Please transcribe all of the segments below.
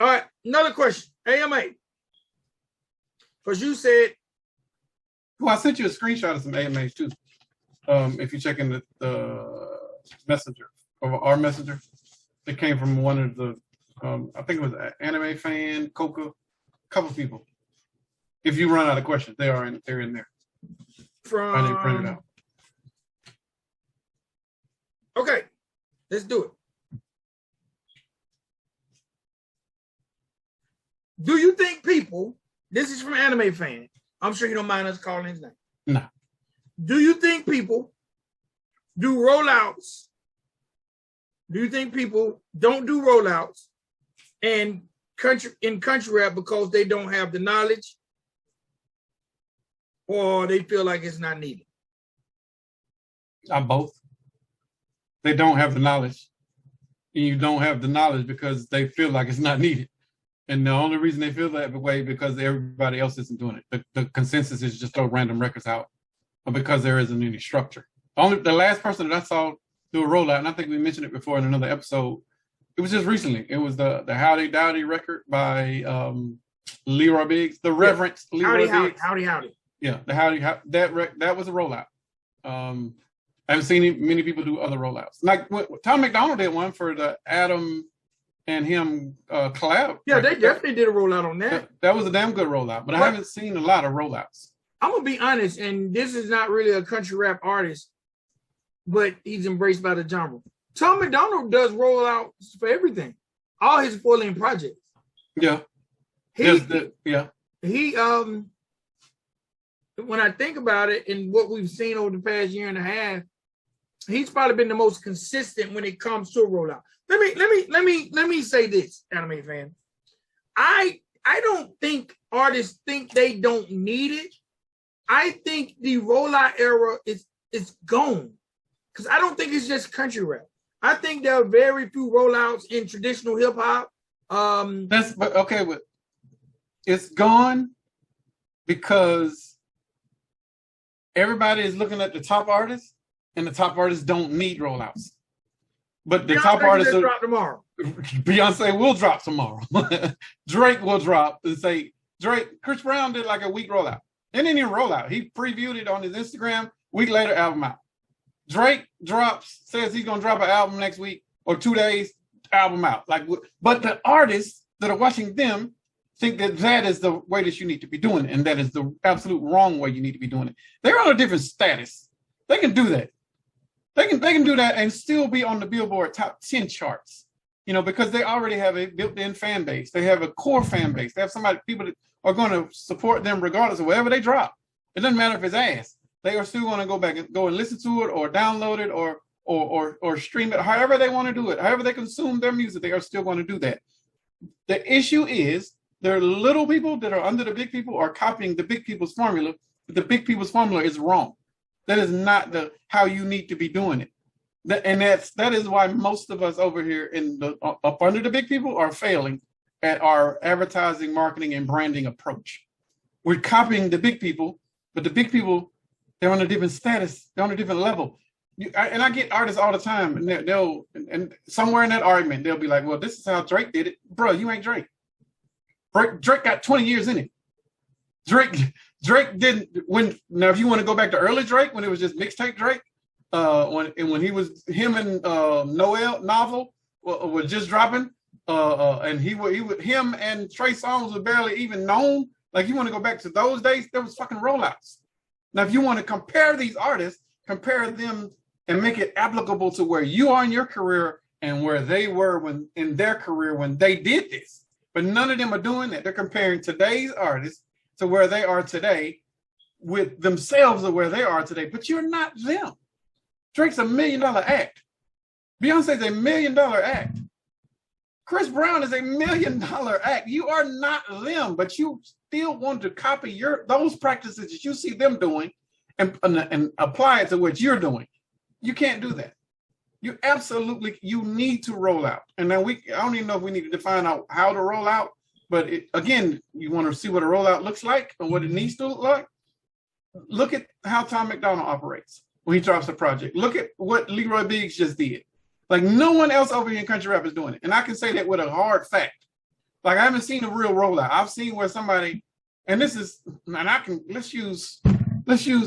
All right, another question. AMA. Because you said. Well, I sent you a screenshot of some AMAs too. If you check in the messenger, or our messenger, it came from one of the, I think it was an anime fan, Coca, a couple people. If you run out of questions, they're in there. I didn't print it out. Okay, let's do it. Do you think people, this is from Anime Fan, I'm sure you don't mind us calling his name. No. Do you think people do rollouts? Do you think people don't do rollouts in country rap because they don't have the knowledge, or they feel like it's not needed? Both. They don't have the knowledge. And you don't have the knowledge because they feel like it's not needed. And the only reason they feel that way because everybody else isn't doing it. The consensus is just throw random records out, or because there isn't any structure. The last person that I saw do a rollout, and I think we mentioned it before in another episode, it was just recently. It was the Howdy Dowdy record by Leroy Biggs, the Reverend Leroy Biggs. Howdy. Yeah, the Howdy, that was a rollout. I haven't seen many people do other rollouts. Like Tom McDonald did one for the Adam and him collab. Yeah, they definitely did a rollout on that. That was a damn good rollout, but I haven't seen a lot of rollouts. I'm gonna be honest, and this is not really a country rap artist, but he's embraced by the genre. Tom McDonald does rollouts for everything, all his full-length projects. Yeah. When I think about it and what we've seen over the past year and a half, he's probably been the most consistent when it comes to a rollout. Let me say this, Anime Fan. I don't think artists think they don't need it. I think the rollout era is gone. Because I don't think it's just country rap. I think there are very few rollouts in traditional hip hop. But it's gone because everybody is looking at the top artists, and the top artists don't need rollouts. But the top artists drop tomorrow. Beyonce will drop tomorrow. Drake will drop and say, Chris Brown did like a week rollout. It didn't even roll out. He previewed it on his Instagram. Week later, album out. Drake says he's gonna drop an album next week or 2 days, album out. But the artists that are watching them think that is the way that you need to be doing it, and that is the absolute wrong way you need to be doing it. They're on a different status. They can do that. They can do that and still be on the Billboard top 10 charts, because they already have a built-in fan base. They have a core fan base. They have people that are going to support them regardless of whatever they drop. It doesn't matter if it's ass. They are still going to go back and go and listen to it or download it or stream it, however they want to do it. However they consume their music, they are still going to do that. The issue is there are little people that are under the big people are copying the big people's formula, but the big people's formula is wrong. That is not how you need to be doing it. That is why most of us over here up under the big people are failing at our advertising, marketing, and branding approach. We're copying the big people, but the big people, they're on a different status. They're on a different level. And I get artists all the time, and and somewhere in that argument, they'll be like, well, this is how Drake did it. Bro, you ain't Drake. Drake got 20 years in it. Drake didn't, now if you want to go back to early Drake, when it was just mixtape Drake, when he was, him and Novel were just dropping, and him and Trey Songz were barely even known. Like, you want to go back to those days, there was fucking rollouts. Now, if you want to compare these artists, compare them and make it applicable to where you are in your career and where they were in their career when they did this. But none of them are doing that. They're comparing today's artists to where they are today with themselves or where they are today. But you're not them. Drake's $1 million act. Beyonce's $1 million act. Chris Brown is $1 million act. You are not them, but you still want to copy those practices that you see them doing and apply it to what you're doing. You can't do that. You need to roll out. And now I don't even know if we need to define out how to roll out, but again, you want to see what a rollout looks like and what it needs to look like. Look at how Tom McDonald operates when he drops a project. Look at what Leroy Biggs just did. Like, no one else over here in country rap is doing it. And I can say that with a hard fact. Like I haven't seen a real rollout. I've seen where somebody, and let's use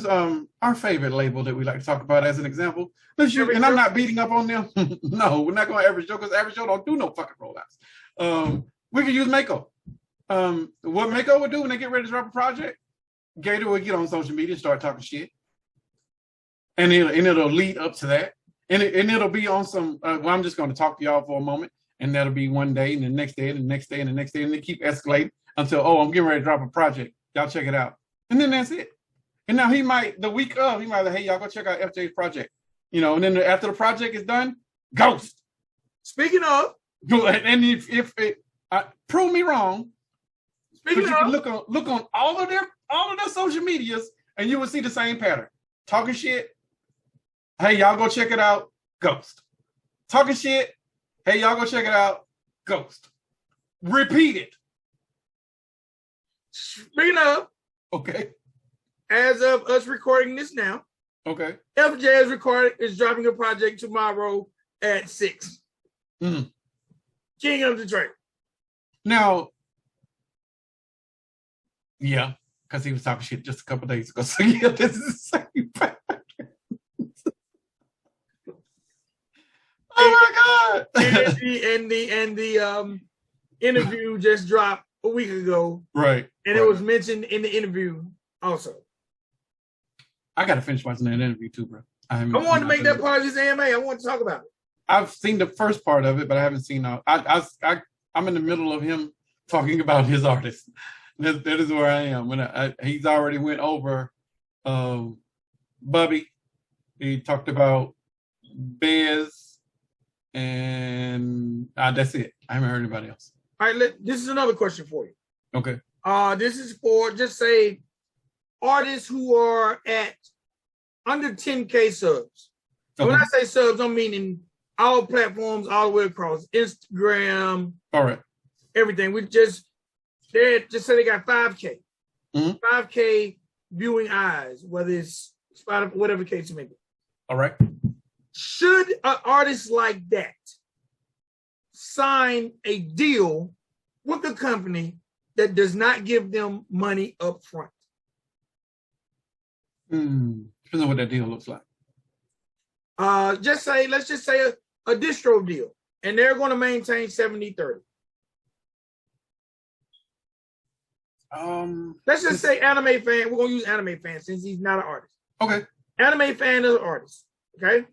our favorite label that we like to talk about as an example. And I'm not beating up on them. No, we're not going to Average Joe because Average Joe don't do no fucking rollouts. We can use Mako. What Mako would do when they get ready to drop a project, Gator will get on social media and start talking shit. And it'll lead up to that. And it'll be on some, I'm just going to talk to y'all for a moment. And that'll be one day and the next day and the next day and the next day. And they keep escalating until, I'm getting ready to drop a project. Y'all check it out. And then that's it. And now the week of, he might say, hey, y'all go check out FJ's project. And then after the project is done, ghost. Speaking of. And if prove me wrong. Speaking of. You can look on all of their social medias and you will see the same pattern. Talking shit. Hey, y'all go check it out. Ghost. Talking shit. Hey, y'all go check it out. Ghost. Repeat it. Speaking of. Okay. As of us recording this now. Okay. FJ is dropping a project tomorrow at 6. Mm-hmm. King of Detroit. Now, yeah, because he was talking shit just a couple days ago. So yeah, this is the same pattern. Oh my God! and the interview just dropped a week ago, right? And it was mentioned in the interview also. I gotta finish watching that interview too, bro. I wanted to make that part of this AMA. I want to talk about it. I've seen the first part of it, but I haven't seen. I'm in the middle of him talking about his artist. That is where I am. When he's already went over Bubby. He talked about Bez, and that's it. I haven't heard anybody else. All right, this is another question for you. Okay. This is for just say artists who are at under 10K subs. Okay. When I say subs, I'm meaning all platforms all the way across Instagram. All right. Everything. They just say they got 5K. Mm-hmm. 5K viewing eyes, whether it's Spotify, whatever the case may be. All right. Should an artist like that sign a deal with a company that does not give them money up front? Depends on what that deal looks like. Let's just say a distro deal, and they're going to maintain 70-30. Let's just say Anime Fan. We're going to use Anime Fan since he's not an artist. Okay. Anime Fan is an artist. Okay.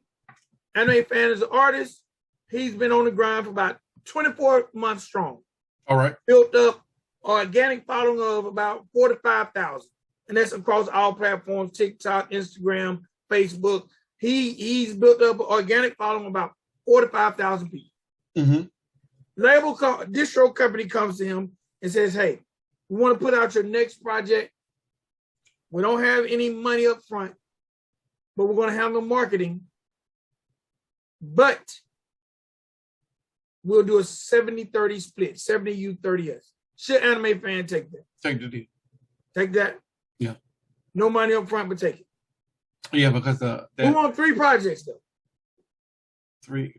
Anime Fan is an artist. He's been on the grind for about 24 months strong. All right. Built up organic following of about 4,000 to 5,000. And that's across all platforms, TikTok, Instagram, Facebook. He's built up an organic following of about 4,000 to 5,000 people. Mm-hmm. Distro company comes to him and says, hey, we want to put out your next project. We don't have any money up front, but we're going to handle marketing. But we'll do a 70-30 split, 70 you, 30 us. Should Anime Fan take that? Take the deal. Take that? Yeah. No money up front, but take it. Yeah, because we want 3 projects though. 3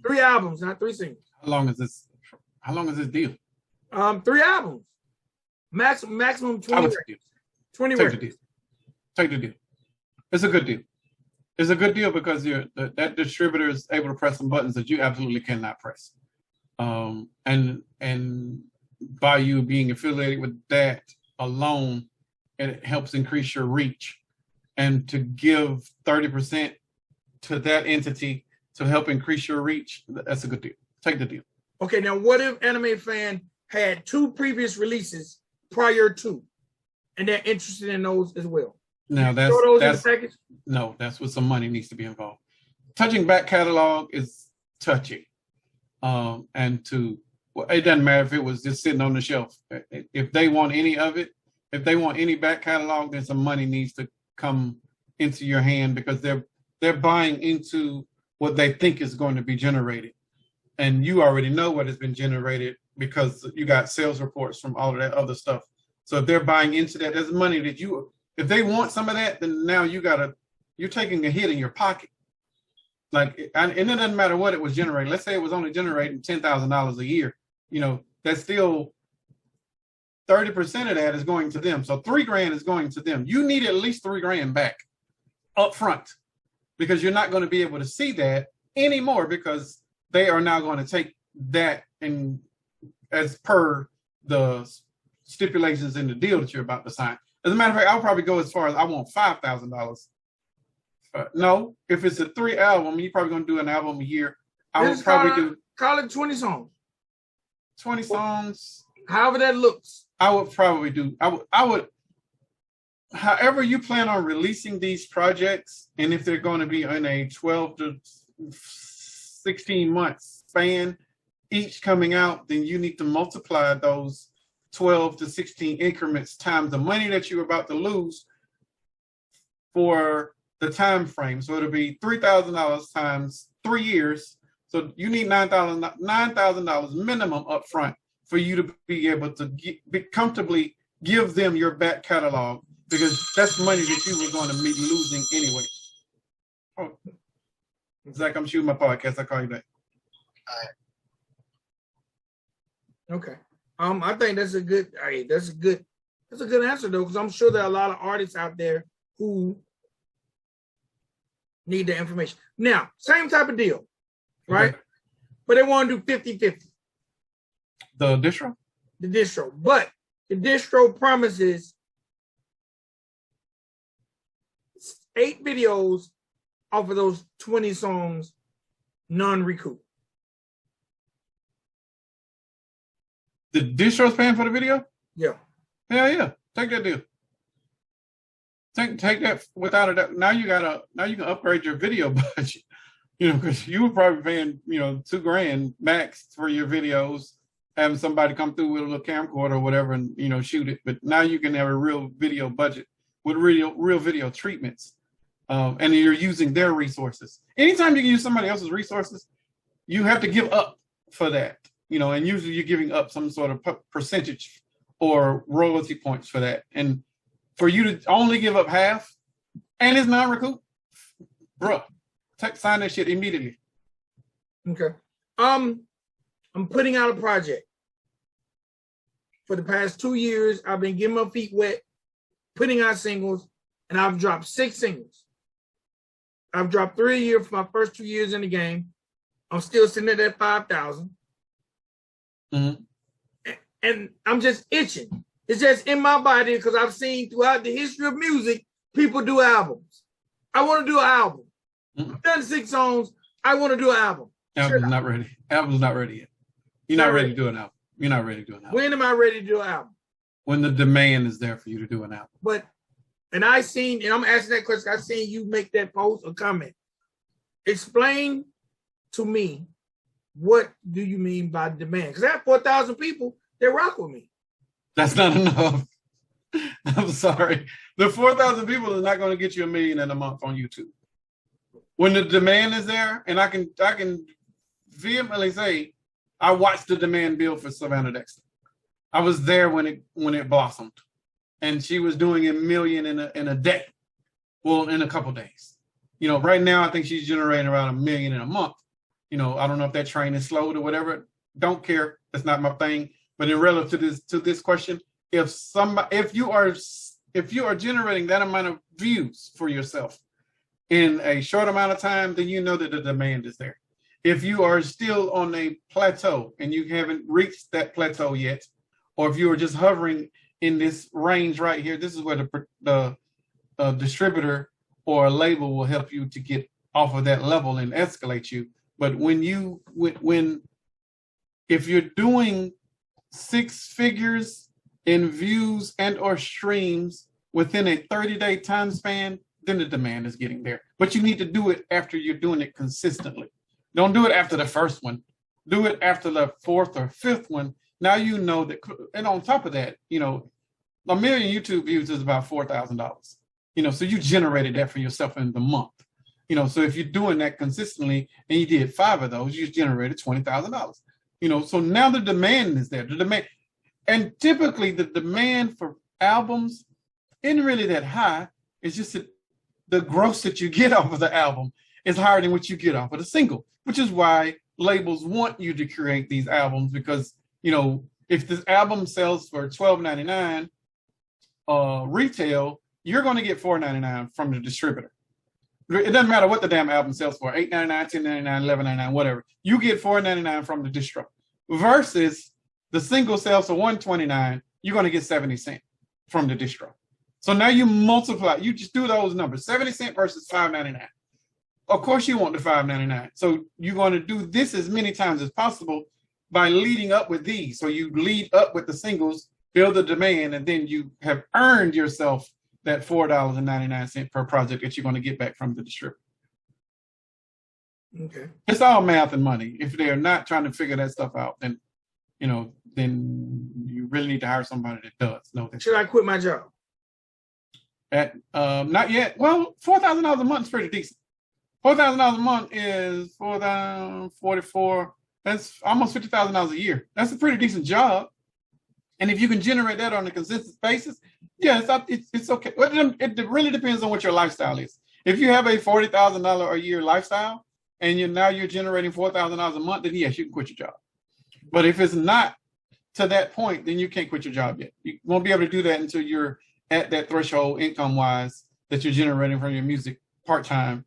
3 albums, not 3 singles. How long is this deal? 3 albums. Maximum 20 records. 20 records. Take the deal. It's a good deal. It's a good deal because that distributor is able to press some buttons that you absolutely cannot press. And by you being affiliated with that alone, it helps increase your reach. And to give 30% to that entity to help increase your reach, that's a good deal. Take the deal. Okay, now what if Anime Fan had 2 previous releases prior to, and they're interested in those as well? Now that's what some money needs to be involved. Touching back catalog is touchy. And it doesn't matter if it was just sitting on the shelf. If they want any of it, if they want any back catalog, then some money needs to come into your hand because they're buying into what they think is going to be generated. And you already know what has been generated because you got sales reports from all of that other stuff. So if they're buying into that, there's money that if they want some of that, then now you're taking a hit in your pocket. And it doesn't matter what it was generating. Let's say it was only generating $10,000 a year. that's still 30% of that is going to them. So $3,000 is going to them. You need at least $3,000 back up front, because you're not going to be able to see that anymore, because they are now going to take that and as per the stipulations in the deal that you're about to sign. As a matter of fact, I'll probably go as far as I want $5,000. No, if it's a 3 album, you're probably going to do an album a year. I would probably call it 20 songs. 20 songs. However that looks. I would probably do. I would. However you plan on releasing these projects, and if they're going to be in a 12 to 16 months span, each coming out, then you need to multiply those 12 to 16 increments times the money that you're about to lose for the time frame. So it'll be $3,000 times 3 years. So you need $9,000 minimum up front for you to be able to comfortably give them your back catalog, because that's money that you were going to be losing anyway. Oh, Zach, I'm shooting my podcast. I'll call you back. All right. Okay. I think that's a good answer though, because I'm sure there are a lot of artists out there who need the information. Now, same type of deal, right? Okay. But they want to do 50-50. The distro? The distro. But the distro promises 8 videos off of those 20 songs, non-recoup. The distro's paying for the video? Yeah. Hell yeah. Take that deal. Take that without a doubt. Now you can upgrade your video budget. Because you were probably paying, $2,000 max for your videos, having somebody come through with a little camcorder or whatever and, shoot it. But now you can have a real video budget with real video treatments. And you're using their resources. Anytime you can use somebody else's resources, you have to give up for that. And usually you're giving up some sort of percentage or royalty points for that. And for you to only give up half and it's non-recoup, bruh, sign that shit immediately. Okay. I'm putting out a project. For the past 2 years, I've been getting my feet wet, putting out singles, and I've dropped 6 singles. I've dropped 3 a year for my first 2 years in the game. I'm still sitting at that 5,000. Mm-hmm. And I'm just itching. It's just in my body because I've seen throughout the history of music, people do albums. I want to do an album. Mm-hmm. I've done 6 songs. I want to do an album. Album's not ready. Album's not ready yet. You're not ready to do an album. You're not ready to do an album. When am I ready to do an album? When the demand is there for you to do an album. And I'm asking that question, I seen you make that post or comment. Explain to me, what do you mean by demand? Because I have 4,000 people that rock with me. That's not enough. I'm sorry. The 4,000 people is not going to get you $1 million in a month on YouTube. When the demand is there, and I can vehemently say, I watched the demand build for Savannah Dexter. I was there when it blossomed, and she was doing $1 million in a day. Well, in a couple of days. Right now I think she's generating around $1 million in a month. I don't know if that train is slowed or whatever. Don't care. That's not my thing. But in relative to this question, if you are generating that amount of views for yourself in a short amount of time, then you know that the demand is there. If you are still on a plateau and you haven't reached that plateau yet, or if you are just hovering in this range right here, this is where the distributor or a label will help you to get off of that level and escalate you. But if you're doing 6 figures in views and or streams within a 30-day time span, then the demand is getting there. But you need to do it after you're doing it consistently. Don't do it after the first one. Do it after the 4th or 5th one. Now you know that, and on top of that, 1 million YouTube views is about $4,000. So you generated that for yourself in the month. So if you're doing that consistently and you did 5 of those, you generated $20,000. So now the demand is there. The demand, and typically the demand for albums isn't really that high. It's just that the gross that you get off of the album is higher than what you get off of the single, which is why labels want you to create these albums, because if this album sells for $12.99 retail, you're going to get $4.99 from the distributor. It doesn't matter what the damn album sells for, $8.99, $10.99, $11.99, whatever. You get $4.99 from the distro. Versus the single sells for $1.29, you're going to get 70 cents from the distro. So now you multiply, you just do those numbers, 70 cents versus $5.99. Of course you want the $5.99. So you're going to do this as many times as possible by leading up with these. So you lead up with the singles, build the demand, and then you have earned yourself that $4.99 per project that you're going to get back from the distributor. Okay. It's all math and money. If they're not trying to figure that stuff out, then then you really need to hire somebody that does know that. Should I quit my job? Not yet. Well, $4,000 a month is pretty decent. $4,000 a month is 4,044. That's almost $50,000 a year. That's a pretty decent job. And if you can generate that on a consistent basis, yeah, it's okay. It really depends on what your lifestyle is. If you have a $40,000 a year lifestyle and you're generating $4,000 a month, then yes, you can quit your job. But if it's not to that point, then you can't quit your job yet. You won't be able to do that until you're at that threshold income-wise that you're generating from your music part-time,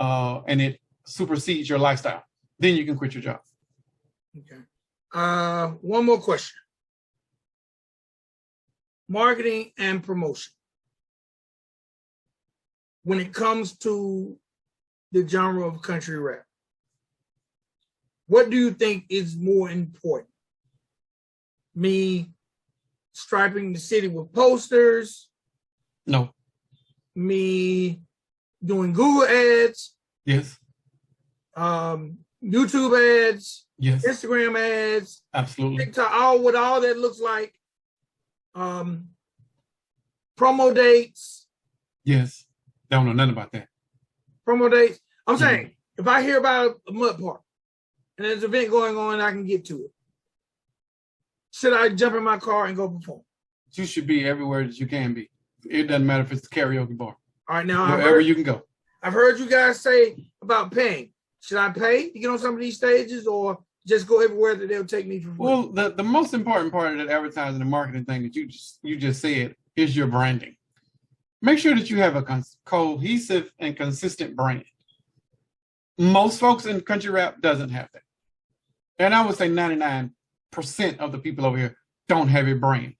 and it supersedes your lifestyle. Then you can quit your job. Okay. One more question. Marketing and promotion. When it comes to the genre of country rap, what do you think is more important? Me striping the city with posters? No. Me doing Google ads? Yes. YouTube ads? Yes. Instagram ads? Absolutely. TikTok, what all that looks like? Promo dates? Yes. Don't know nothing about that. Promo dates? I'm saying, if I hear about a mud park and there's an event going on, I can get to it. Should I jump in my car and go perform? You should be everywhere that you can be. It doesn't matter if it's a karaoke bar. All right, now wherever you can go. I've heard you guys say about paying. Should I pay to get on some of these stages, or just go everywhere that they'll take me for free? Well, the most important part of that advertising and marketing thing that you just said is your branding. Make sure that you have a cohesive and consistent brand. Most folks in country rap doesn't have that. And I would say 99% of the people over here don't have a brand.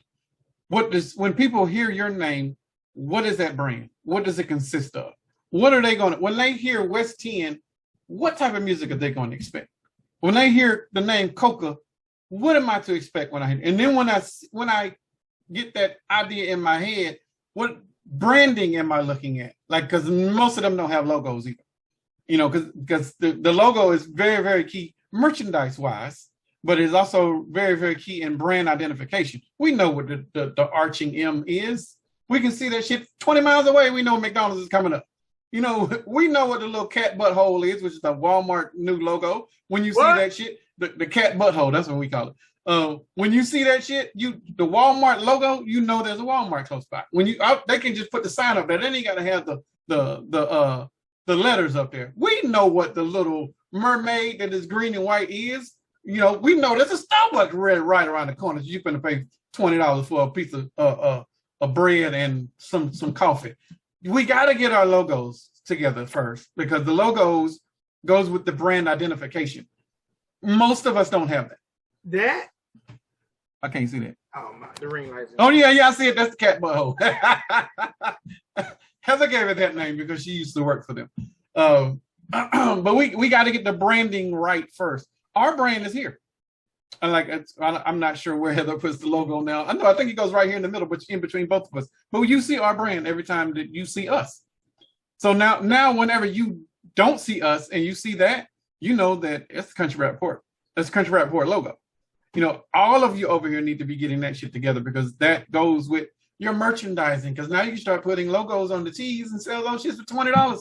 When people hear your name, what is that brand? What does it consist of? What are they when they hear West 10, what type of music are they going to expect? When they hear the name Coca, what am I to expect when I hear? And then when I get that idea in my head, what branding am I looking at? Like, because most of them don't have logos either. Because the logo is very, very key merchandise wise, but it's also very, very key in brand identification. We know what the arching M is. We can see that shit 20 miles away. We know McDonald's is coming up. We know what the little cat butthole is, which is the Walmart new logo. When you see that shit, the cat butthole, that's what we call it. When you see that shit, the Walmart logo, you know there's a Walmart close by. They can just put the sign up there. Then you got to have the letters up there. We know what the little mermaid that is green and white is. We know there's a Starbucks right around the corner. So you're going to pay $20 for a piece of bread and some coffee. We got to get our logos together first, because the logos goes with the brand identification. Most of us don't have that. That? I can't see that. Oh, my, the ring lights. Oh, yeah, I see it. That's the cat butthole. Heather gave it that name because she used to work for them. But we got to get the branding right first. Our brand is here. I'm not sure where Heather puts the logo now. I think it goes right here in the middle, but in between both of us. But you see our brand every time that you see us. So now whenever you don't see us and you see that, you know that it's the Country Rap Report. That's the Country Rap Report logo. All of you over here need to be getting that shit together, because that goes with your merchandising. Because now you can start putting logos on the tees and sell those shits for $20.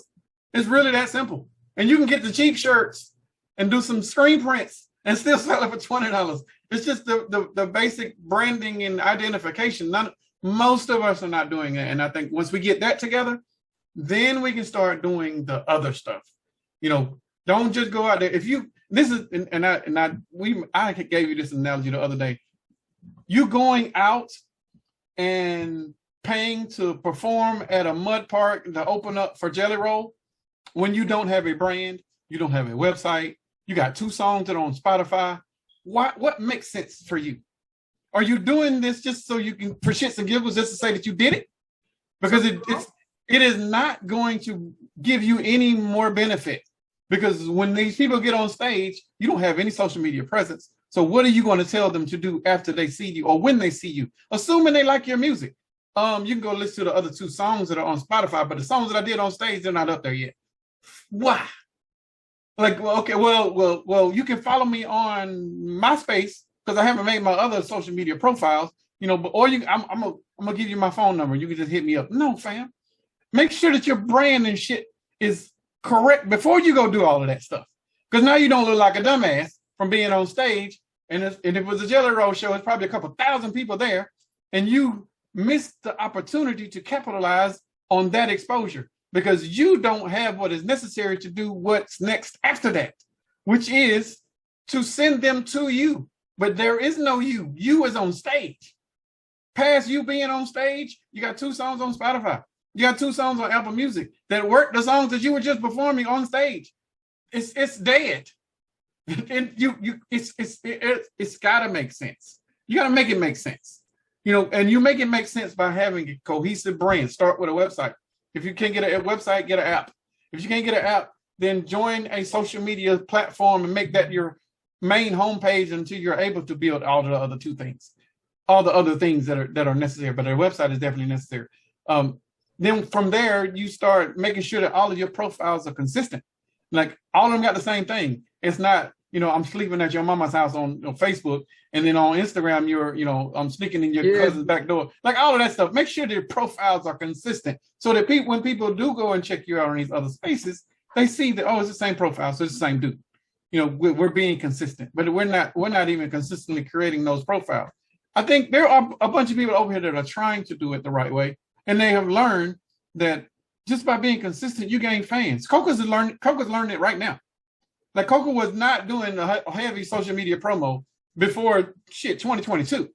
It's really that simple. And you can get the cheap shirts and do some screen prints and still sell it for $20. It's just the basic branding and identification. Most of us are not doing it. And I think once we get that together, then we can start doing the other stuff. Don't just go out there. If you I gave you this analogy the other day. You going out and paying to perform at a mud park to open up for Jelly Roll when you don't have a brand, you don't have a website, you got 2 songs that are on Spotify. What makes sense for you? Are you doing this just so you can, for shits and giggles, just to say that you did it? Because it is not going to give you any more benefit. Because when these people get on stage, you don't have any social media presence. So what are you going to tell them to do after they see you or when they see you? Assuming they like your music. You can go listen to the other 2 songs that are on Spotify, but the songs that I did on stage, they're not up there yet. Why? Like, well, okay, well, you can follow me on MySpace because I haven't made my other social media profiles, but I'm gonna give you my phone number. You can just hit me up. No, fam. Make sure that your brand and shit is correct before you go do all of that stuff. Because now you don't look like a dumbass from being on stage. And if it was a Jelly Roll show, it's probably a couple thousand people there. And you missed the opportunity to capitalize on that exposure because you don't have what is necessary to do what's next after that, which is to send them to you. But there is no you. You is on stage. Past you being on stage, you got 2 songs on Spotify. You got 2 songs on Apple Music that work the songs that you were just performing on stage. It's dead. And it's gotta make sense. You gotta make it make sense. And you make it make sense by having a cohesive brand. Start with a website. If you can't get a website, get an app. If you can't get an app, then join a social media platform and make that your main homepage until you're able to build all the other 2 things, all the other things that are necessary. But a website is definitely necessary. Then from there, you start making sure that all of your profiles are consistent. Like all of them got the same thing. It's not, I'm sleeping at your mama's house on Facebook, and then on Instagram, I'm sneaking in your cousin's back door. Like all of that stuff. Make sure their profiles are consistent so that when people do go and check you out on these other spaces, they see that, it's the same profile, so it's the same dude. We're being consistent, but we're not even consistently creating those profiles. I think there are a bunch of people over here that are trying to do it the right way. And they have learned that just by being consistent, you gain fans. Coco's learned it right now. Like Coco was not doing a heavy social media promo before 2022.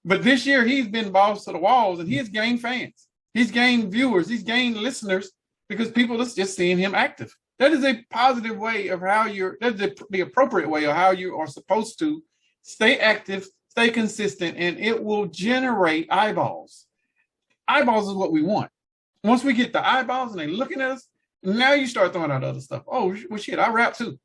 But this year he's been balls to the walls and he has gained fans. He's gained viewers. He's gained listeners because people are just seeing him active. That is a positive way of the appropriate way of how you are supposed to stay active, stay consistent, and it will generate eyeballs. Eyeballs is what we want. Once we get the eyeballs and they're looking at us, now you start throwing out other stuff. Oh, well, shit, I rap too.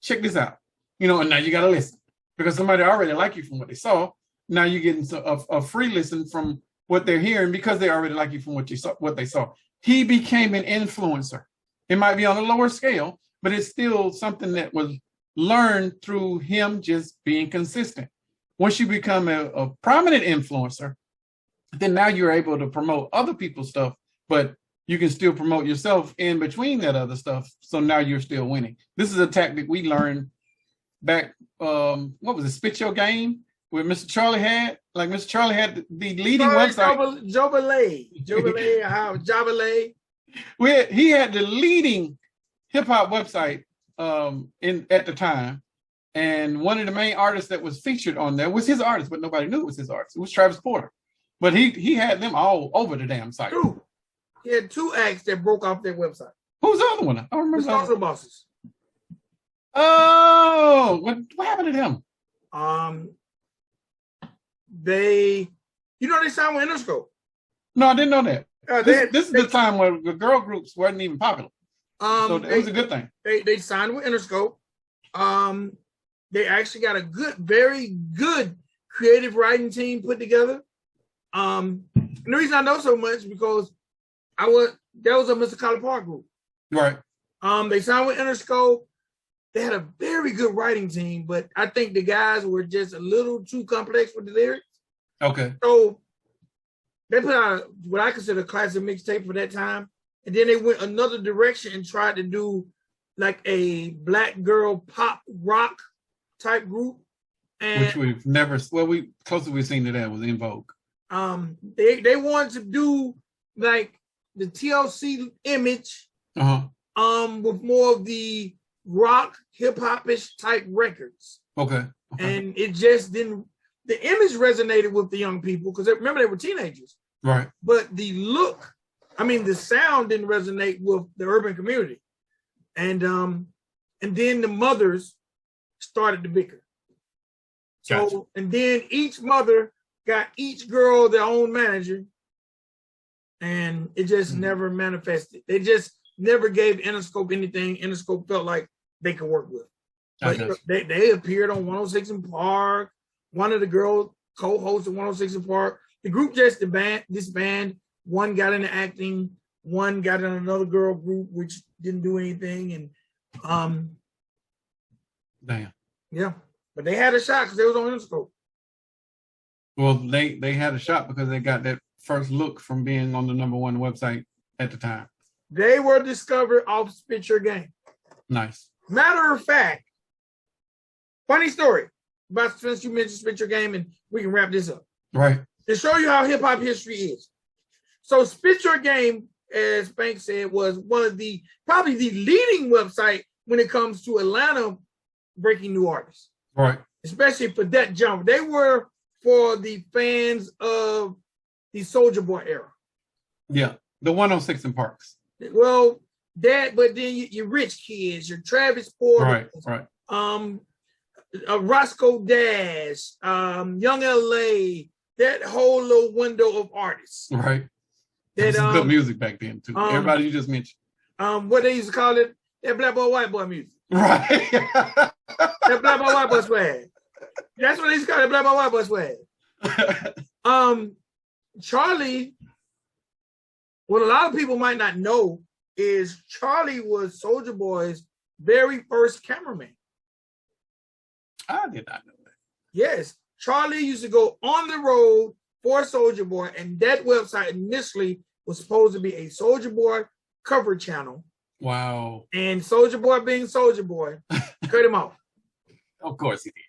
Check this out. And now you got to listen because somebody already like you from what they saw. Now you're getting a free listen from what they're hearing because they already like you from what they saw. He became an influencer. It might be on a lower scale, but it's still something that was learned through him just being consistent. Once you become a prominent influencer, then now you're able to promote other people's stuff, but you can still promote yourself in between that other stuff. So now you're still winning. This is a tactic we learned back, what was it, Spit Your Game, where Mr. Charlie had? Like Mr. Charlie had the leading website. Jabale. He had the leading hip-hop website at the time. And one of the main artists that was featured on there was his artist, but nobody knew it was his artist. It was Travis Porter. But he had them all over the damn site. True. He had 2 acts that broke off their website. Who's the other one? I don't remember. The Social Bosses. Oh, what happened to them? They signed with Interscope. No, I didn't know that. This is the time where the girl groups weren't even popular. So it was a good thing. They signed with Interscope. They actually got a very good creative writing team put together. And the reason I know so much because that was a Mr. Collar Park group. Right. They signed with Interscope. They had a very good writing team, but I think the guys were just a little too complex with the lyrics. Okay. So they put out what I consider a classic mixtape for that time. And then they went another direction and tried to do like a black girl pop rock type group. And which we've never, closest we've seen to that was In Vogue. They wanted to do like the TLC image, with more of the rock, hip-hop-ish type records. Okay. And it just didn't, the image resonated with the young people because remember they were teenagers. Right. But the look, the sound didn't resonate with the urban community. And then the mothers started to bicker. So, gotcha. And then each mother got each girl their own manager, and it just never manifested. They just never gave Interscope anything Interscope felt like they could work with. But they appeared on 106 in Park. One of the girls co-hosted 106 in Park. The group just disbanded. One got into acting. One got in another girl group, which didn't do anything. And damn. Yeah. But they had a shot because they was on Interscope. Well, they had a shot because they got that first look from being on the #1 website at the time. They were discovered off Spit Your Game. Nice. Matter of fact, funny story about since you mentioned Spit Your Game, and we can wrap this up. Right. To show you how hip hop history is. So Spit Your Game, as Spank said, was one of probably the leading website when it comes to Atlanta breaking new artists. Right. Especially for that genre. They were for the fans of the Soulja Boy era. Yeah. The 106 in Parks. Well, but then your rich kids, your Travis Porter, right. Roscoe Dash, Young LA, that whole little window of artists. Right. That was good music back then too. Everybody you just mentioned. What they used to call it, that black boy, white boy music. Right. That black boy, white boy swag. That's what they used to call it, black boy, white boy swag. Charlie, what a lot of people might not know is Charlie was Soulja Boy's very first cameraman. I did not know that. Yes. Charlie used to go on the road for Soulja Boy, and that website initially was supposed to be a Soulja Boy cover channel. Wow. And Soulja Boy being Soulja Boy, cut him off. Of course he did.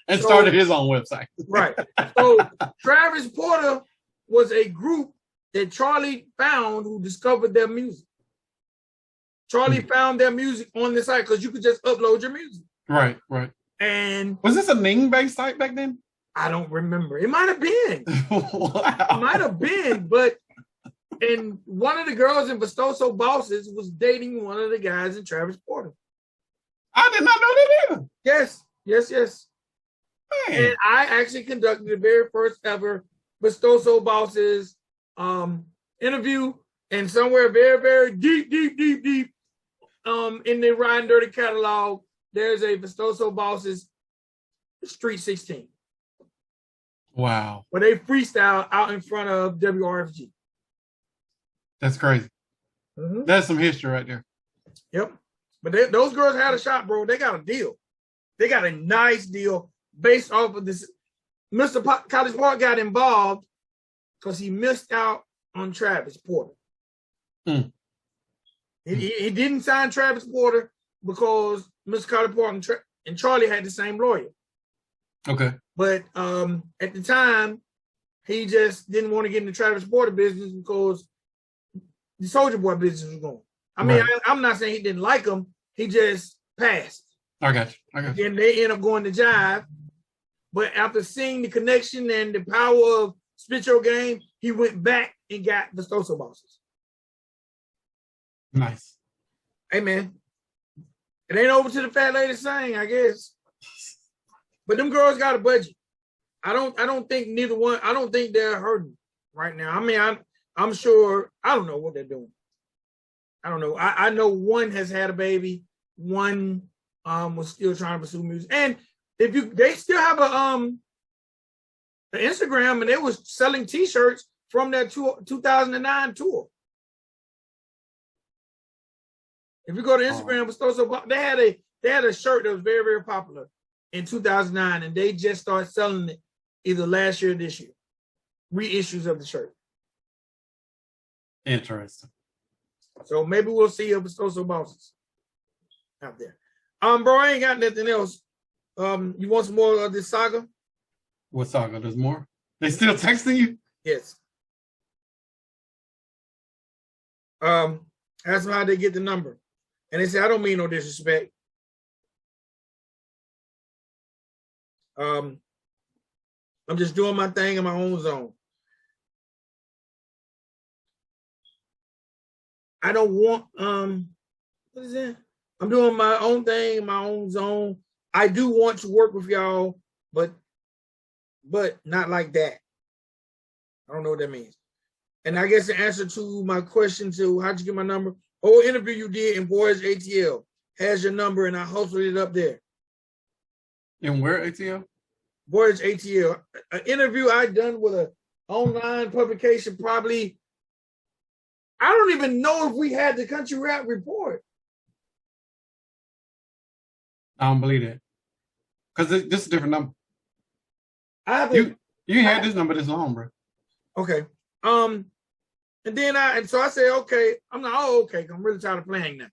And started his own website. Right. So Travis Porter was a group that Charlie found who discovered their music. Charlie found their music on the site because you could just upload your music. Right. And was this a Ning-based site back then? I don't remember. It might have been. Wow. It might have been, but and one of the girls in Vistoso Bosses was dating one of the guys in Travis Porter. I did not know that either. Yes. Man. And I actually conducted the very first ever Vistoso Bosses interview, and somewhere very, very deep in the Riding Dirty catalog, there's a Vistoso Bosses Street 16. Wow. Where they freestyle out in front of WRFG. That's crazy. Mm-hmm. That's some history right there. Yep. But those girls had a shot, bro. They got a deal. They got a nice deal based off of this. Mr. College Park got involved because he missed out on Travis Porter. He didn't sign Travis Porter because Mr. College Park and Charlie had the same lawyer. Okay. But at the time, he just didn't want to get in the Travis Porter business because the Soulja Boy business was going. I mean, right. I'm not saying he didn't like him. He just passed. I got you. And they end up going to Jive. But after seeing the connection and the power of Spit Your Game, he went back and got the Vistoso Bosses. Nice. Hey, man. It ain't over to the fat lady sing, I guess. But them girls got a budget. I don't think neither one, I don't think they're hurting right now. I mean, I'm sure, I don't know what they're doing. I don't know. I know one has had a baby. One was still trying to pursue music. And they still have an Instagram, and they was selling T-shirts from their 2009 tour. If you go to Instagram, they had a shirt that was very, very popular in 2009, and they just started selling it either last year or this year. Reissues of the shirt. Interesting. So maybe we'll see a Vistoso Bosses out there. Bro, I ain't got nothing else. You want some more of this saga? What saga? There's more? They still texting you? Yes. Ask them how they get the number. And they said, I don't mean no disrespect. I'm just doing my thing in my own zone. I don't want, what is that? I'm doing my own thing in my own zone. I do want to work with y'all, but not like that. I don't know what that means. And I guess the answer to my question to how'd you get my number? Oh, interview you did in Boys ATL has your number, and I hosted it up there. In where ATL? Boys ATL. An interview I done with a online publication, probably. I don't even know if we had the Country Rap Report. I don't believe that. Because this is a different number. You had this number this long, bro. Okay. And so I said, okay. I'm like, oh, okay. I'm really tired of playing now.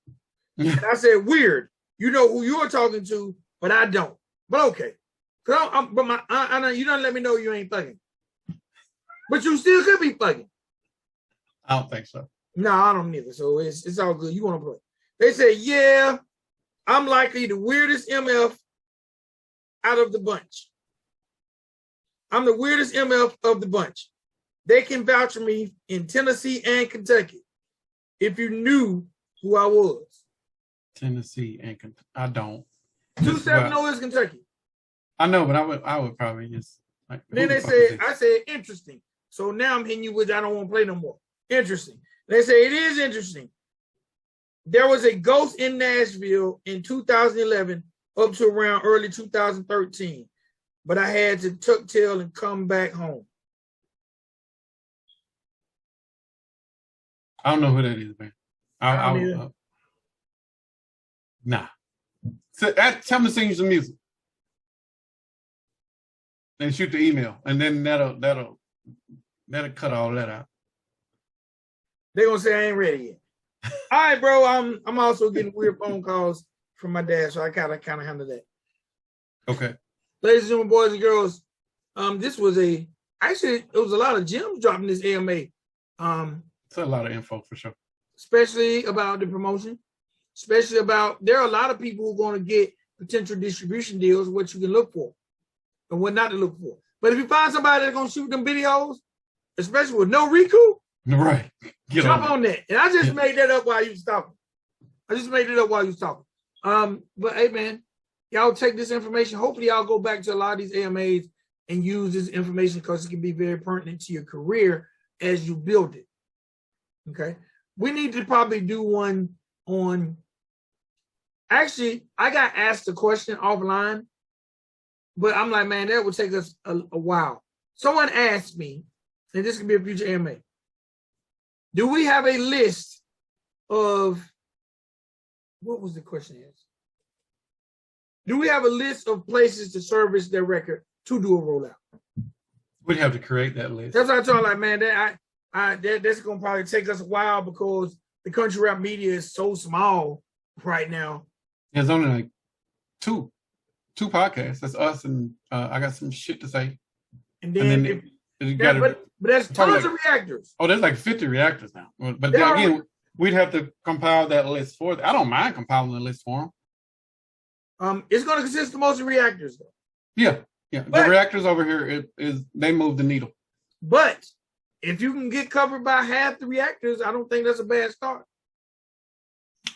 And I said, weird. You know who you are talking to, but I don't. But okay. But you don't let me know you ain't thugging. But you still could be thugging. I don't think so. No, I don't either. So it's all good. You want to play? They said, yeah, I'm likely the weirdest MF out of the bunch. I'm the weirdest MF of the bunch. They can vouch for me in Tennessee and Kentucky. If you knew who I was. Tennessee and Kentucky. I don't. 270 is Kentucky. I know, but I would probably just like. Then they said, I said, interesting. So now I'm hitting you with I don't want to play no more. Interesting. They say it is interesting. There was a ghost in Nashville in 2011 up to around early 2013, but I had to tuck tail and come back home. I don't know who that is, man. Nah. So tell me to sing you some music. And shoot the email, and then that'll cut all that out. They're gonna say I ain't ready yet. All right, bro. I'm also getting weird phone calls from my dad, so I kind of handle that. Okay. Ladies and gentlemen, boys and girls, this was it was a lot of gems dropping this AMA. It's a lot of info for sure. Especially about the promotion, especially about there are a lot of people who are going to get potential distribution deals, what you can look for and what not to look for. But if you find somebody that's going to shoot them videos, especially with no Riku, right, jump on that. And I just made that up while you was talking. But hey, man, y'all take this information. Hopefully, y'all go back to a lot of these AMAs and use this information because it can be very pertinent to your career as you build it. Okay, we need to probably do one on. Actually, I got asked a question offline, but I'm like, man, that would take us a while. Someone asked me, and this could be a future AMA. Do we have a list of what was the question? Do we have a list of places to service their record to do a rollout? We'd have to create that list. That's what I told like, man, that's gonna probably take us a while because the country rap media is so small right now. There's only like two podcasts. That's us and I got some shit to say. And then but there's tons of reactors. Oh, there's like 50 reactors now. But then, again, we'd have to compile that list for them. I don't mind compiling the list for them. It's going to consist of mostly reactors, though. Yeah. But the reactors over here they move the needle. But if you can get covered by half the reactors, I don't think that's a bad start.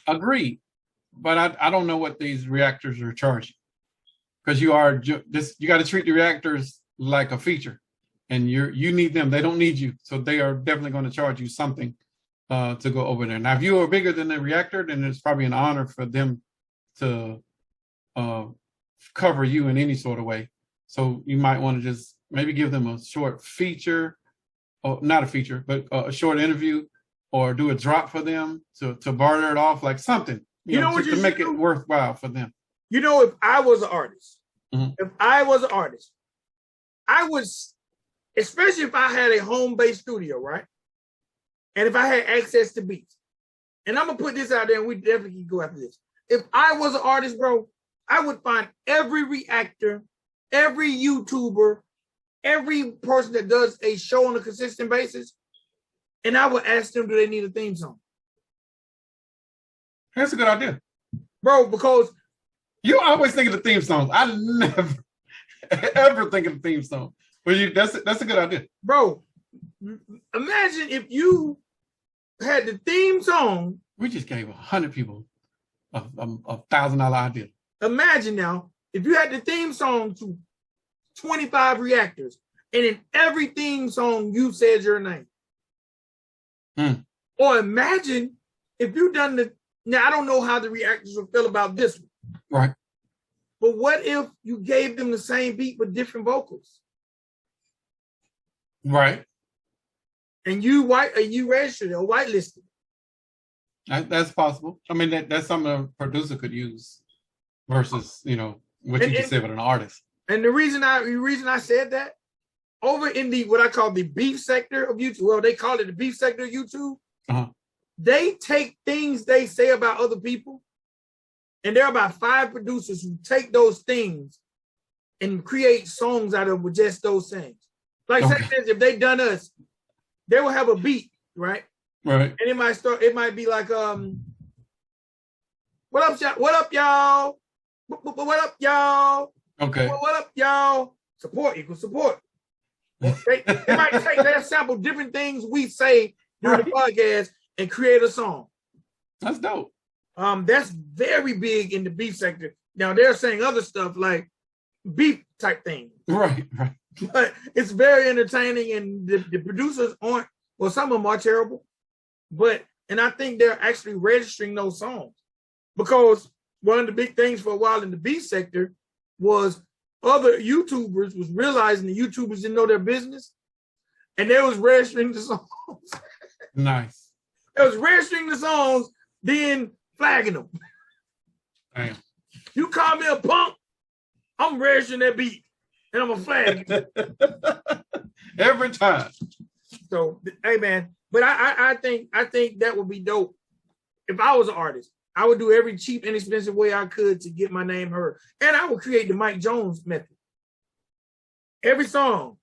Agreed. But I don't know what these reactors are charging because you got to treat the reactors like a feature. And you need them. They don't need you. So they are definitely going to charge you something to go over there. Now, if you are bigger than the reactor, then it's probably an honor for them to cover you in any sort of way. So you might want to just maybe give them a short feature, or not a feature, but a short interview, or do a drop for them to barter it off, like something, you know what to make it worthwhile for them. You know, if I was an artist, mm-hmm. I would. Especially if I had a home-based studio, right? And if I had access to beats. And I'm going to put this out there, and we definitely can go after this. If I was an artist, bro, I would find every reactor, every YouTuber, every person that does a show on a consistent basis, and I would ask them, do they need a theme song? That's a good idea. Bro, because you always think of the theme songs. I never ever think of the theme song. But that's a good idea. Bro, imagine if you had the theme song. We just gave 100 people a $1,000 idea. Imagine now, if you had the theme song to 25 reactors, and in every theme song you said your name. Or imagine if you done the, now I don't know how the reactors will feel about this one. Right. But what if you gave them the same beat with different vocals? Right. And you registered or whitelisted. That's possible. I mean, that's something a producer could use versus, what you just said with an artist. And the reason I said that, over in the what I call the beef sector of YouTube, well, they call it the beef sector of YouTube. They take things they say about other people, and there are about 5 producers who take those things and create songs out of with just those things. Like, say, if they done us, they will have a beat, right? Right. And it might be like, what up, y'all? What up, y'all? What up, y'all? Okay. What up, y'all? Support equals support. They might take that sample different things we say during the podcast and create a song. That's dope. That's very big in the beef sector. Now they're saying other stuff like beef type things. Right. But it's very entertaining, and the producers aren't, well, some of them are terrible, and I think they're actually registering those songs, because one of the big things for a while in the beef sector was other YouTubers was realizing the YouTubers didn't know their business, and they was registering the songs. Nice. They was registering the songs, then flagging them. Damn. You call me a punk, I'm registering that beat, and I'm a flag you. Every time. So, hey man, but I think that would be dope. If I was an artist, I would do every cheap, inexpensive way I could to get my name heard. And I would create the Mike Jones method. Every song,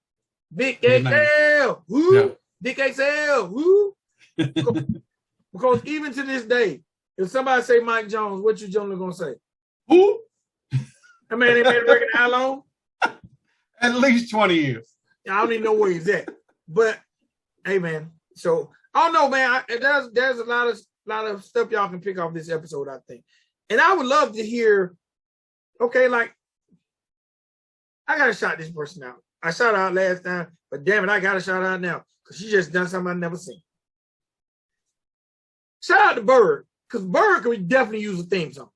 Vic XL, woo, yeah. Vic XL, woo. Because even to this day, if somebody say Mike Jones, what you generally gonna say? Who? I mean, they made a record how long? At least 20 years. I don't even know where he's at. But hey man, so I don't know, man. There's a lot of stuff y'all can pick off this episode, I think. And I would love to hear, okay, like, I gotta shout this person out. I shot out last time, but damn it, I gotta shout out now, because she just done something I've never seen. Shout out to Bird, because Bird could definitely use a theme song.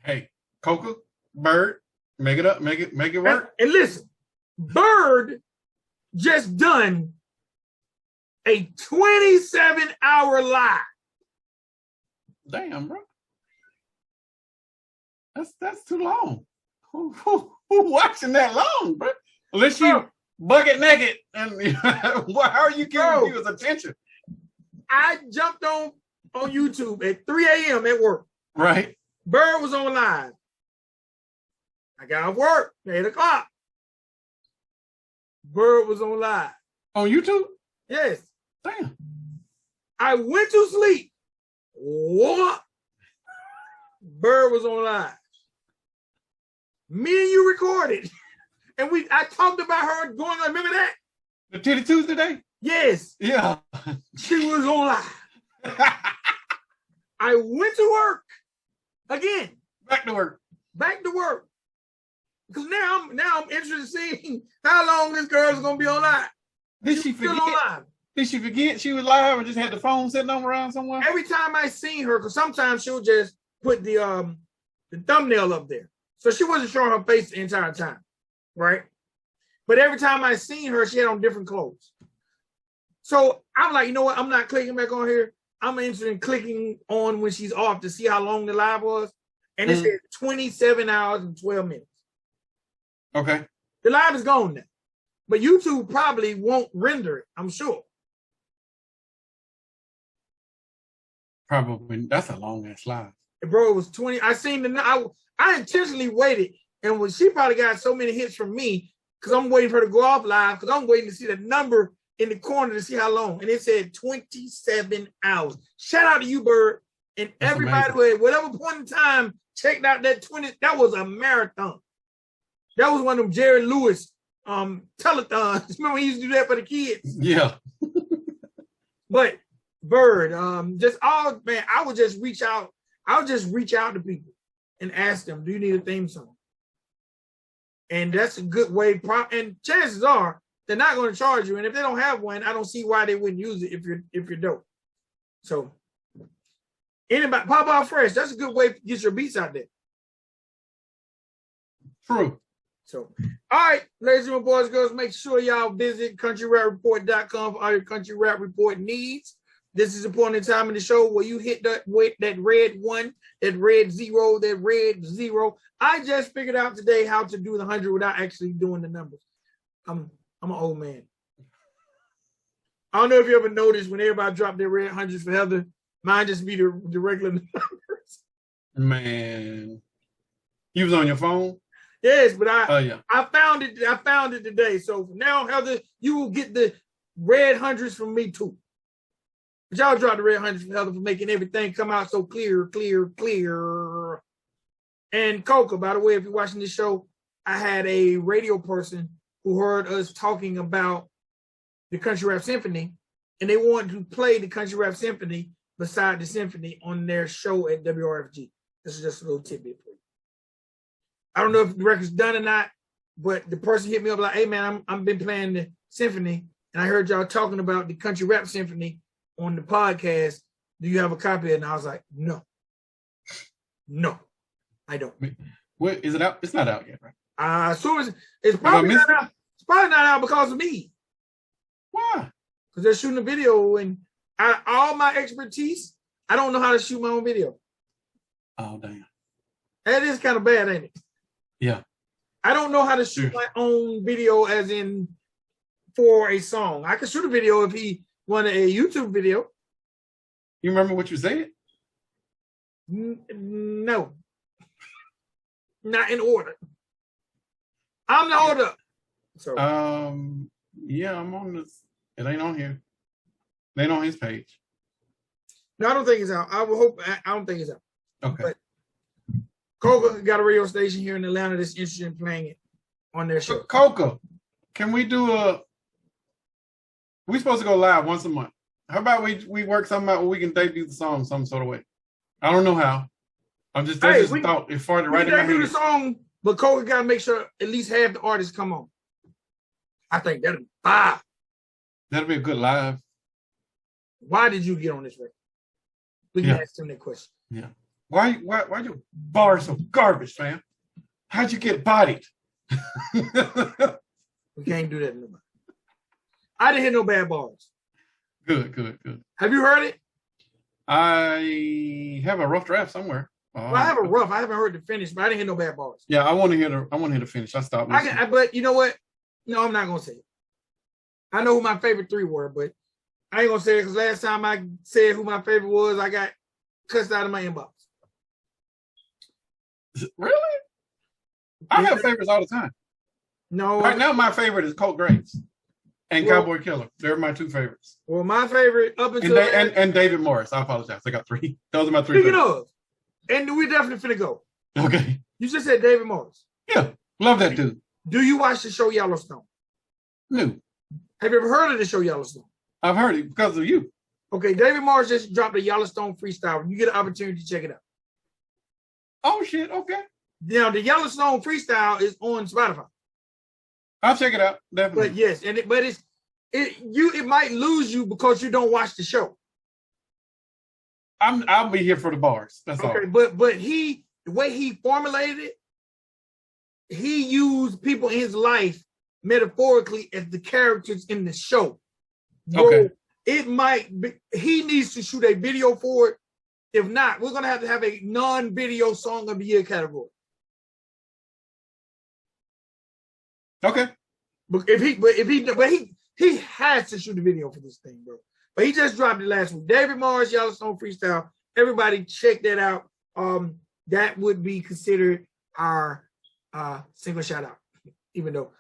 Hey, Coca, Bird, make it up, make it work. And listen, Bird just done a 27-hour live. Damn, bro. That's too long. Who watching that long, bro? Unless you bucket naked, and how are you giving viewers attention? I jumped on YouTube at 3 a.m. at work. Right. Bird was on live. I got off work at 8 o'clock. Bird was on live. On YouTube? Yes. Damn. I went to sleep. What? Bird was on live. Me and you recorded. And I talked about her going on. Remember that? The Titty Tuesday day? Yes. Yeah. She was on live. I went to work again. Back to work. Because now I'm interested in seeing how long this girl's gonna be on live. Did she forget? Did she forget she was live or just had the phone sitting on around somewhere? Every time I seen her, because sometimes she'll just put the thumbnail up there. So she wasn't showing her face the entire time, right? But every time I seen her, she had on different clothes. So I'm like, you know what? I'm not clicking back on here. I'm interested in clicking on when she's off to see how long the live was. And it said 27 hours and 12 minutes. Okay. The live is gone now. But YouTube probably won't render it, I'm sure. Probably. That's a long ass live. Bro, it was 20. I intentionally waited. And when she probably got so many hits from me, because I'm waiting for her to go off live, because I'm waiting to see the number in the corner to see how long. And it said 27 hours. Shout out to you, Bird. And That's everybody, amazing. at whatever point in time, checked out that 20. That was a marathon. That was one of them Jerry Lewis telethons. Remember he used to do that for the kids? Yeah. But Bird, I would just reach out. I would just reach out to people and ask them, do you need a theme song? And that's a good way. And chances are they're not going to charge you. And if they don't have one, I don't see why they wouldn't use it if you're dope. So anybody, Pop Out Fresh, that's a good way to get your beats out there. True. So, all right, ladies and boys, girls, make sure y'all visit countryrapreport.com for all your country rap report needs. This is a point in time in the show where you hit that red 1, that red 0, that red 0. I just figured out today how to do the 100 without actually doing the numbers. I'm an old man. I don't know if you ever noticed when everybody dropped their red hundreds for Heather, mine just be the regular numbers. Man, you was on your phone? Yes, but yeah. I found it today. So from now, Heather, you will get the red hundreds from me too. But y'all dropped the red hundreds from Heather for making everything come out so clear. And Coca, by the way, if you're watching this show, I had a radio person who heard us talking about the Country Rap Symphony, and they wanted to play the Country Rap Symphony beside the symphony on their show at WRFG. This is just a little tidbit for you. I don't know if the record's done or not, but the person hit me up like, hey man, I've been playing the symphony and I heard y'all talking about the Country Rap Symphony on the podcast. Do you have a copy of it? And I was like, no, I don't. Wait, is it out? It's not out yet, right? So it's probably not out. It's probably not out because of me. Why? Because they're shooting a video and all my expertise, I don't know how to shoot my own video. Oh, damn. That is kind of bad, ain't it? Yeah. I don't know how to shoot my own video as in for a song. I could shoot a video if he wanted a YouTube video. You remember what you said? No. Not in order. I'm the order. So yeah, I'm on this. It ain't on here. It ain't on his page. No, I don't think it's out. I don't think it's out. Okay. But Coca got a radio station here in Atlanta that's interested in playing it on their show. Coca, can we do we're supposed to go live once a month. How about we work something out where we can debut the song some sort of way? I don't know how. That's just a thought. It farted right in my head. We can debut the song, but Coca got to make sure at least half the artists come on. I think that'll be fire. That'll be a good live. Why did you get on this record? We can ask them that question. Yeah. Why your bars so garbage, fam? How'd you get bodied? We can't do that no more. I didn't hear no bad bars. Good. Have you heard it? I have a rough draft somewhere. Well, I have a rough. I haven't heard the finish, but I didn't hear no bad bars. Yeah, I want to hear the finish. I stopped listening. But you know what? No, I'm not gonna say it. I know who my favorite 3 were, but I ain't gonna say it because last time I said who my favorite was, I got cussed out of my inbox. Really? I have favorites all the time. No. Right now, my favorite is Colt Graves and Cowboy Killer. They're my 2 favorites. Well, my favorite up until and David Morris. I apologize. I got 3. Those are my 3 Speaking favorites. of, and we're definitely finna go. Okay. You just said David Morris. Yeah, love that dude. Do you watch the show Yellowstone? No. Have you ever heard of the show Yellowstone? I've heard it because of you. Okay, David Morris just dropped a Yellowstone freestyle. You get an opportunity to check it out. Oh shit! Okay. Now the Yellowstone freestyle is on Spotify. I'll check it out. Definitely. But yes, it might lose you because you don't watch the show. I'll be here for the bars. That's all. Okay, but the way he formulated it, he used people in his life metaphorically as the characters in the show. Okay. It might be, he needs to shoot a video for it. If not, we're gonna have to have a non-video song of the year category. Okay. But he has to shoot a video for this thing, bro. But he just dropped it last week. David Morris, Yellowstone freestyle. Everybody check that out. That would be considered our single shout out, even though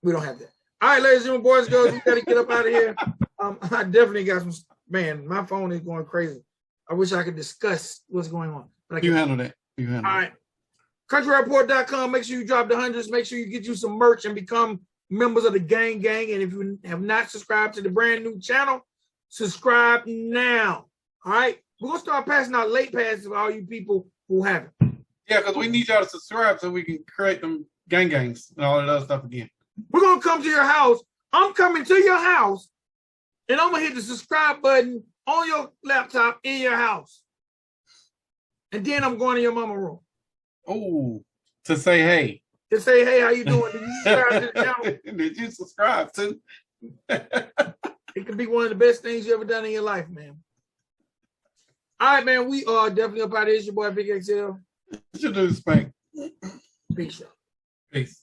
we don't have that. All right, ladies and boys, girls, we got to get up out of here. I definitely got some, man, my phone is going crazy. I wish I could discuss what's going on. But You handle that. You handle all right. countryrapreport.com. Make sure you drop the hundreds. Make sure you get you some merch and become members of the gang. And if you have not subscribed to the brand new channel, subscribe now. All right. We're going to start passing out late passes for all you people who haven't. Yeah, because we need y'all to subscribe so we can create them gangs and all of that other stuff again. We're going to come to your house. I'm coming to your house, and I'm going to hit the subscribe button on your laptop in your house. And then I'm going to your mama room. Oh, to say hey. To say, hey, how you doing? Did you subscribe to the channel? Did you subscribe to? It could be one of the best things you ever done in your life, man. All right, man. We are definitely up out of here. It's your boy, Vic XL. What you do, Spank? Peace. Peace.